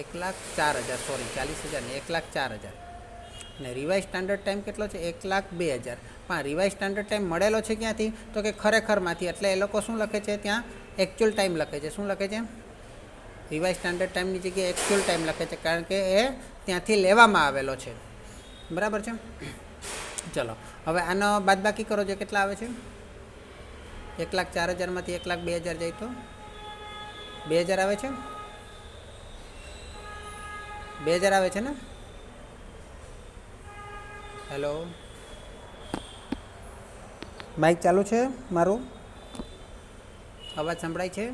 1,04,000, સોરી 40,000 ને 1,04,000. અને રિવાઇઝ સ્ટાન્ડર્ડ ટાઈમ કેટલો છે? 1,02,000. પણ રિવાઇઝ સ્ટાન્ડર્ડ ટાઈમ મળેલો છે ક્યાંથી? તો કે ખરેખરમાંથી. એટલે એ લોકો શું લખે છે ત્યાં? એકચ્યુઅલ ટાઈમ લખે છે. શું લખે છે? રિવાઇઝ સ્ટાન્ડર્ડ ટાઈમની જગ્યાએ એકચ્યુઅલ ટાઈમ લખે છે, કારણ કે એ ત્યાંથી લેવામાં આવેલો છે, બરાબર છે. ચલો હવે આનો બાદબાકી કરો. જે કેટલા આવે છે? 1,04,000માંથી 1,02,000 જાય તો 2,000 આવે છે. 2,000 આવે છે ને? હેલો, માઇક ચાલુ છે મારું? અવાજ સંભળાય છે?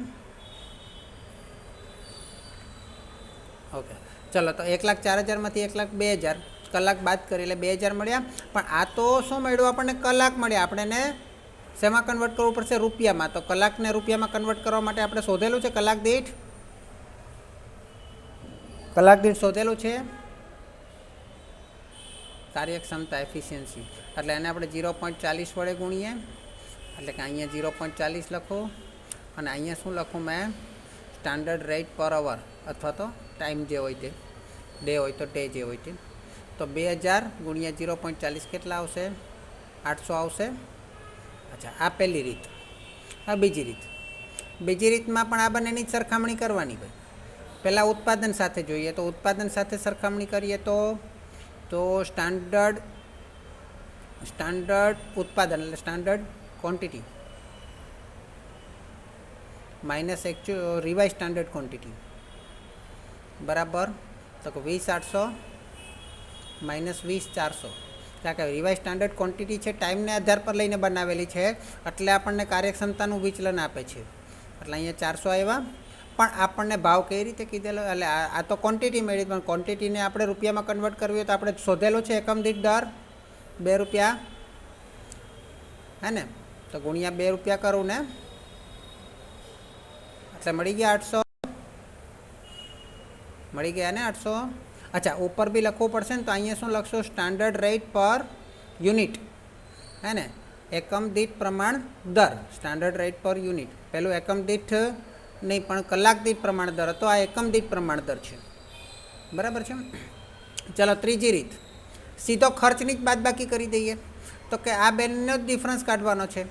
ઓકે, ચલો. તો 1,04,000માંથી 1,02,000 કલાક બાદ કરી એટલે 2,000 મળ્યા. પણ આ તો શું મળ્યું આપણને? કલાક મળ્યા. આપણે એને શેમાં કન્વર્ટ કરવું પડશે? રૂપિયામાં. તો કલાકને રૂપિયામાં કન્વર્ટ કરવા માટે આપણે શોધેલું છે કલાક દીઠ શોધેલું છે કાર્યક્ષમતા, એફિશિયન્સી. એટલે એને આપણે 0.40 વડે ગુણીએ. એટલે કે અહીંયા 0.40 લખું અને અહીંયા શું લખું મેં? સ્ટાન્ડર્ડ રેટ પર અવર, અથવા તો ટાઈમ જે હોય તે, ડે હોય તો ડે જે હોય તે. તો 2,000 ગુણ્યા 0.40 કેટલા આવશે? 800 આવશે. અચ્છા, આ પહેલી રીત. આ બીજી રીત. બીજી રીતમાં પણ આ બંનેની જ સરખામણી કરવાની ભાઈ. પહેલાં ઉત્પાદન સાથે જોઈએ. તો ઉત્પાદન સાથે સરખામણી કરીએ તો સ્ટાન્ડર્ડ ઉત્પાદન એટલે standard quantity minus revise standard quantity બરાબર. તો 20,800 માઇનસ 20,400. કારણ કે રિવાઇઝ સ્ટાન્ડર્ડ ક્વોન્ટિટી છે, ટાઈમને આધાર પર લઈને બનાવેલી છે, એટલે આપણને કાર્યક્ષમતાનું વિચલન આપે છે. એટલે અહીંયા 400 આવ્યા. પણ આપણને ભાવ કઈ રીતે કીધેલો? એટલે આ તો ક્વોન્ટિટી મળી, પણ ક્વોન્ટિટીને આપણે રૂપિયામાં કન્વર્ટ કરવી હોય તો આપણે શોધેલો છે એકમ દીઠ દર 2 રૂપિયા, હે ને? તો ગુણ્યા 2 રૂપિયા કરું ને, એટલે મળી ગયા 800. મળી ગયા ને 800. અચ્છા, ઉપર બી લખવું પડશે ને. તો અહીંયા શું લખશો? સ્ટાન્ડર્ડ રેટ પર યુનિટ, હે ને? એકમ દીઠ પ્રમાણ દર. સ્ટાન્ડર્ડ રેટ પર યુનિટ. પહેલું એકમ દીઠ નહીં, પણ કલાક દીઠ પ્રમાણ દર હતો. આ એકમ દીઠ પ્રમાણ દર છે, બરાબર છે. ચાલો, ત્રીજી રીત. સીધો ખર્ચની જ બાદબાકી કરી દઈએ. તો કે આ બેનનો જ ડિફરન્સ કાઢવાનો છે,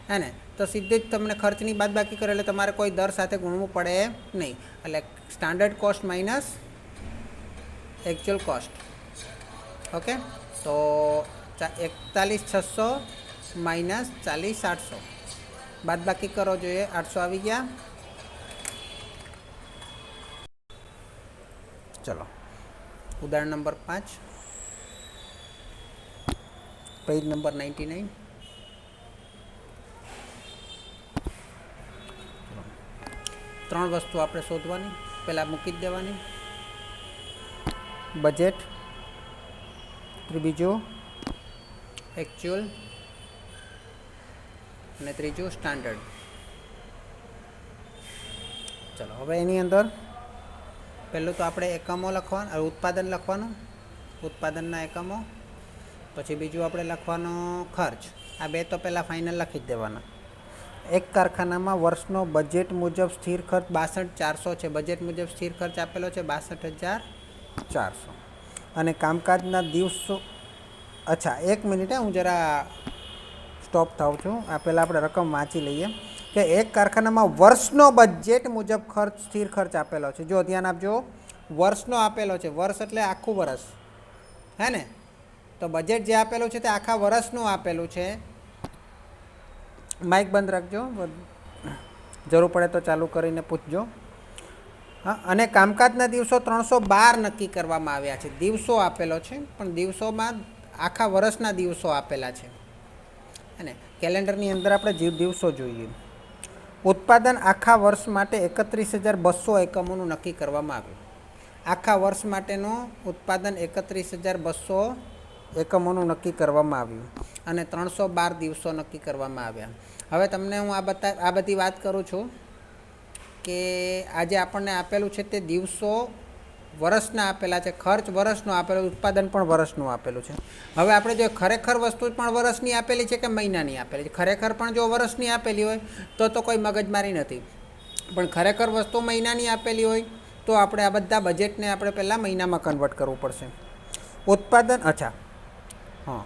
હે ને? તો સીધી જ તમને ખર્ચની બાદબાકી કરે એટલે તમારે કોઈ દર સાથે ગુણવું પડે નહીં. એટલે standard cost minus actual cost. Okay, તો 41,600 માઇનસ 40,800 બાદબાકી કરો. જોઈએ 800 આવી ગયા. ચલો, ઉદાહરણ નંબર 5, પેજ નંબર 99. ત્રણ વસ્તુ આપણે શોધવાની. પહેલાં મૂકી જ દેવાની. બજેટ, બીજું એકચ્યુઅલ અને ત્રીજું સ્ટાન્ડર્ડ. ચલો હવે એની અંદર પહેલું તો આપણે એકમો લખવાના, ઉત્પાદન લખવાનું, ઉત્પાદનના એકમો. પછી બીજું આપણે લખવાનો ખર્ચ. આ બે તો પહેલાં ફાઇનલ લખી જ દેવાના. એક કારખાનામાં વર્ષનો બજેટ મુજબ સ્થિર ખર્ચ 62,400 છે. બજેટ મુજબ સ્થિર ખર્ચ આપેલો છે 62,400. અને કામકાજના દિવસો, અચ્છા એક મિનિટ, હું જરા સ્ટોપ થાઉં છું. આ પહેલાં આપણે રકમ વાંચી લઈએ કે એક કારખાનામાં વર્ષનો બજેટ મુજબ ખર્ચ સ્થિર ખર્ચ આપેલો છે. જો ધ્યાન આપજો, વર્ષનો આપેલો છે. વર્ષ એટલે આખું વર્ષ, હે ને? તો બજેટ જે આપેલું છે તે આખા વર્ષનું આપેલું છે. માઇક બંધ રાખજો, જરૂર પડે તો ચાલુ કરીને પૂછજો. હા, અને કામકાજના દિવસો 312 નક્કી કરવામાં આવ્યા છે. દિવસો આપેલો છે, પણ દિવસોમાં આખા વર્ષના દિવસો આપેલા છે, અને કેલેન્ડરની અંદર આપણે દિવસો જોઈએ. ઉત્પાદન આખા વર્ષ માટે 31,200 એકમોનું નક્કી કરવામાં આવ્યું. આખા વર્ષ માટેનું ઉત્પાદન 31,200 એકમોનું નક્કી કરવામાં આવ્યું, અને 312 દિવસો નક્કી કરવામાં આવ્યા. હવે તમને હું આ બધી વાત કરું છું કે આજે આપણને આપેલું છે તે દિવસો વર્ષના આપેલા છે, ખર્ચ વર્ષનો આપેલો, ઉત્પાદન પણ વર્ષનું આપેલું છે. હવે આપણે જો ખરેખર વસ્તુ પણ વર્ષની આપેલી છે કે મહિનાની આપેલી છે, ખરેખર પણ જો વર્ષની આપેલી હોય તો કોઈ મગજમારી નથી. પણ ખરેખર વસ્તુ મહિનાની આપેલી હોય તો આપણે આ બધા બજેટને આપણે પહેલાં મહિનામાં કન્વર્ટ કરવું પડશે. ઉત્પાદન, અચ્છા હા,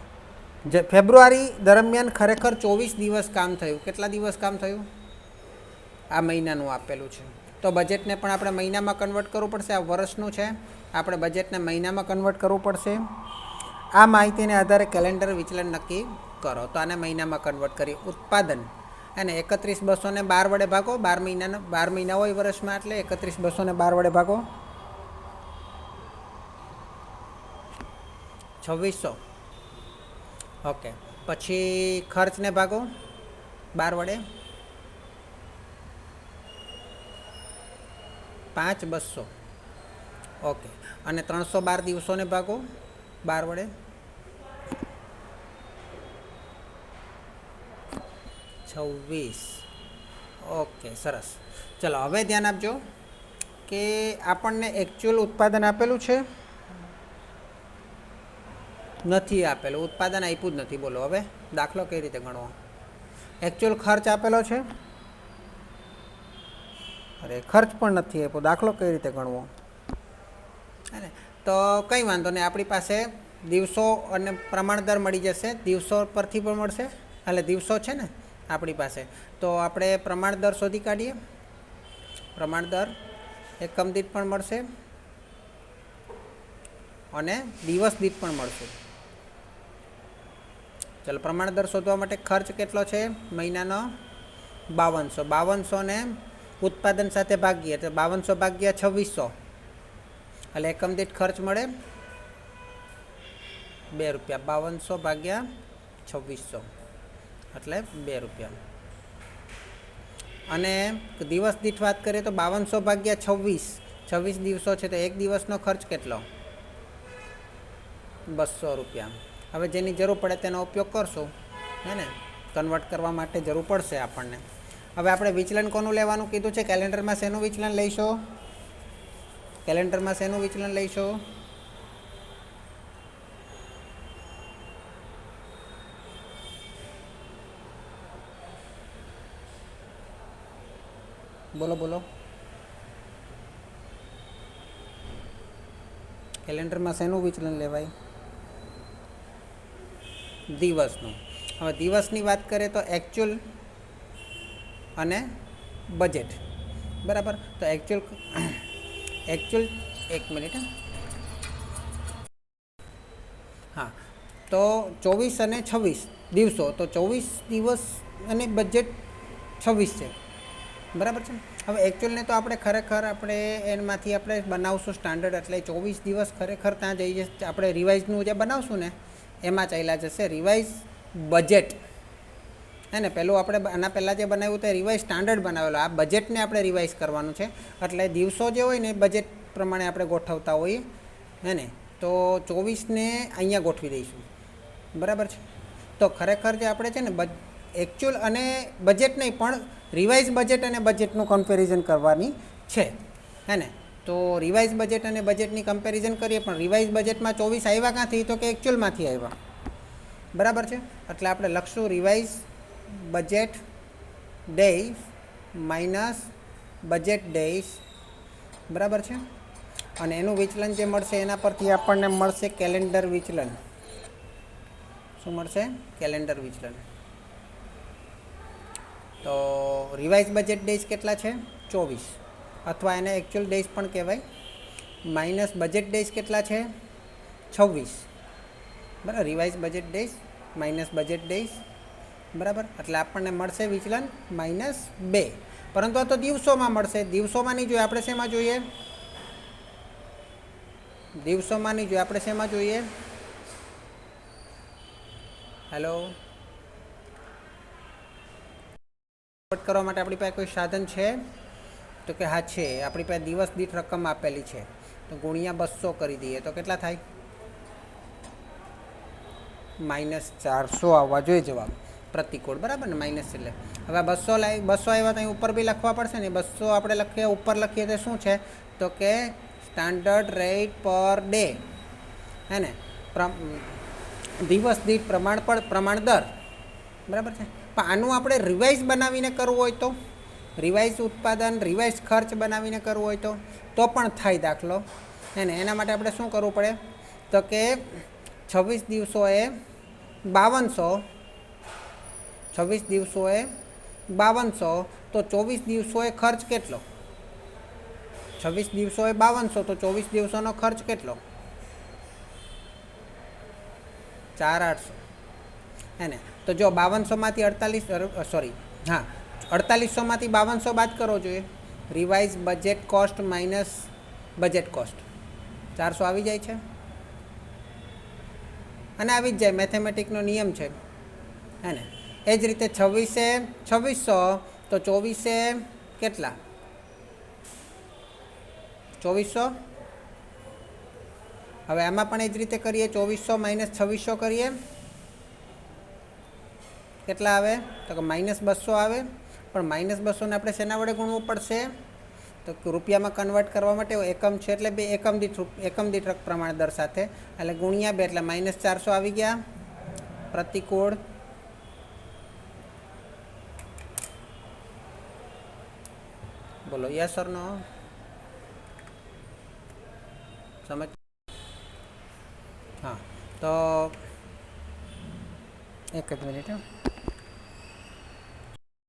જે ફેબ્રુઆરી દરમિયાન ખરેખર 24 દિવસ કામ થયું. કેટલા દિવસ કામ થયું? આ મહિનાનું આપેલું છે, તો બજેટને પણ આપણે મહિનામાં કન્વર્ટ કરવું પડશે. આ વર્ષનું છે, આપણે બજેટને મહિનામાં કન્વર્ટ કરવું પડશે. આ માહિતીને આધારે કેલેન્ડર વિચલન નક્કી કરો. તો આને મહિનામાં કન્વર્ટ કરી. ઉત્પાદન અને 31,200 12 વડે ભાગો. 12 મહિના હોય વર્ષમાં, એટલે 31,200 12 વડે ભાગો. 2,600. ઓકે. પછી ખર્ચને ભાગો 12 વડે, 5,200. ઓકે. અને 312 દિવસોને ભાગો 12 વડે, 26. ઓકે, સરસ. ચલો હવે ધ્યાન આપજો કે આપણને એકચ્યુઅલ ઉત્પાદન આપેલું છે, નથી આપેલું. ઉત્પાદન આપ્યું જ નથી. બોલો હવે દાખલો કઈ રીતે ગણવો? એકચ્યુઅલ ખર્ચ આપેલો છે, અરે ખર્ચ પણ નથી આપ્યો. દાખલો કઈ રીતે ગણવો? હે ને? તો કંઈ વાંધો નહીં, આપણી પાસે દિવસો અને પ્રમાણ દર મળી જશે. દિવસો પરથી પણ મળશે, એટલે દિવસો છે ને આપણી પાસે, તો આપણે પ્રમાણ દર શોધી કાઢીએ. પ્રમાણ દર એકમ દીઠ પણ મળશે અને દિવસ દીઠ પણ મળશે. ચાલો, પ્રમાણ દર શોધવા માટે ખર્ચ કેટલો છે મહિનાનો? 5200. 5200 ને ઉત્પાદન સાથે ભાગીએ તો 5200 ભાગ્યા 2600, એટલે એકમ દીઠ ખર્ચ મળે 2 રૂપિયા. 5200 ભાગ્યા 2600 એટલે 2 રૂપિયા. અને દિવસ દીઠ વાત કરીએ તો 5200 ભાગ્યા 26 દિવસો છે, તો એક દિવસનો ખર્ચ કેટલો? 200 રૂપિયા. હવે જેની જરૂર પડે તેનો ઉપયોગ કરશું, હે ને? કન્વર્ટ કરવા માટે જરૂર પડશે આપણને. હવે આપણે વિચલન કોનું લેવાનું કીધું છે? કેલેન્ડરમાં શેનું વિચલન લઈશો? કેલેન્ડરમાં શેનું વિચલન લઈશો? બોલો બોલો. કેલેન્ડરમાં શેનું વિચલન લેવાય? દિવસનું. હવે દિવસની વાત કરીએ તો એકચ્યુઅલ અને બજેટ, બરાબર. તો એકચ્યુઅલ એક મિનિટ, હા. તો 24 અને 26 દિવસો, તો 24 દિવસ અને બજેટ 26 છે, બરાબર છે. હવે એકચ્યુઅલને તો આપણે ખરેખર આપણે એમાંથી આપણે બનાવશું સ્ટાન્ડર્ડ, એટલે 24 દિવસ ખરેખર ત્યાં જઈ જશે. આપણે રિવાઇઝનું જે બનાવશું ને એમાં ચાલ્યા જશે. રિવાઇઝ બજેટ, હે ને? પહેલું આપણે આના પહેલાં જે બનાવ્યું તે રિવાઇઝ સ્ટાન્ડર્ડ બનાવેલો. આ બજેટને આપણે રિવાઇઝ કરવાનું છે, એટલે દિવસો જે હોય ને બજેટ પ્રમાણે આપણે ગોઠવતા હોઈએ, હે ને? તો 24ને અહીંયા ગોઠવી દઈશું, બરાબર છે. તો ખરેખર જે આપણે છે ને એકચ્યુઅલ અને બજેટ નહીં પણ રિવાઇઝ બજેટ અને બજેટનું કમ્પેરિઝન કરવાની છે, હે ને. તો રિવાઇઝ બજેટ અને બજેટની કમ્પેરિઝન કરીએ, પણ રિવાઇઝ બજેટમાં 24 આવ્યા ક્યાંથી? તો કે એકચ્યુઅલમાંથી આવ્યા, બરાબર છે. એટલે આપણે લખશું revise budget days minus budget days, બરાબર છે. અને એનું વિચલન જે મળશે એના પરથી આપણને મળશે કેલેન્ડર વિચલન. શું મળશે? કેલેન્ડર વિચલન. તો રિવાઇઝ બજેટ ડેઝ કેટલા છે? 24, અથવા એને એકચ્યુઅલ ડેઝ પણ કહેવાય. માઇનસ બજેટ ડેઝ કેટલા છે? 26, બરાબર. Revise budget days minus budget days, બરાબર. એટલે આપણને મળશે વિચલન -2. પરંતુ આ તો દિવસોમાં મળશે. દિવસોમાં નહીં જોઈએ, આપણે શેમાં જોઈએ? દિવસોમાં નહીં જોઈએ, આપણે શેમાં જોઈએ? હેલો, કરવા માટે આપણી પાસે કોઈ સાધન છે? તો કે હા છે, આપણી પાસે દિવસ દીઠ રકમ આપેલી છે. તો ગુણ્યા 200 કરી દઈએ તો કેટલા થાય? -400 આવવા જોઈએ જવાબ પ્રતિકૂળ, બરાબર ને. માઇનસ એટલે હવે 200 આવ્યા તો અહીં ઉપર બી લખવા પડશે ને. 200 આપણે લખીએ, ઉપર લખીએ તો શું છે? તો કે સ્ટાન્ડર્ડ રેટ પર ડે, હે ને, દિવસ દીઠ પ્રમાણ દર, બરાબર છે. પણ આનું આપણે રિવાઇઝ બનાવીને કરવું હોય તો, રિવાઇઝ ઉત્પાદન, રિવાઇઝ ખર્ચ બનાવીને કરવું હોય તો પણ થાય દાખલો, હે ને. એના માટે આપણે શું કરવું પડે? તો કે 26 દિવસોએ 5200, 26 દિવસોએ 5200, તો 24 દિવસોએ ખર્ચ કેટલો? 26 દિવસોએ 5200, તો 24 દિવસોનો ખર્ચ કેટલો? 4800, હે ને. તો જો 5200માંથી 4800માંથી 5200 બાદ કરવો જોઈએ. Revise budget cost minus budget cost 400 આવી જાય છે, અને આવી જ જાય. મેથેમેટિકનો નિયમ છે, હે ને. એ જ રીતે 26 2600, તો 24 કેટલા? 2400. હવે આમાં પણ એ જ રીતે કરીએ. 2400 માઇનસ 2600 કરીએ, કેટલા આવે? તો કે -200 આવે. પણ -200 ને આપણે શેના વડે ગુણવું પડશે? તો રૂપિયામાં કન્વર્ટ કરવા માટે એકમ છે, એટલે બે એકમ દીઠ પ્રમાણ દર સાથે, એટલે ગુણ્યા 2, એટલે -400 આવી ગયા પ્રતિકૂળ. બોલો યસ ઓર નો? સમજ? હા, તો એક જ મિનિટ.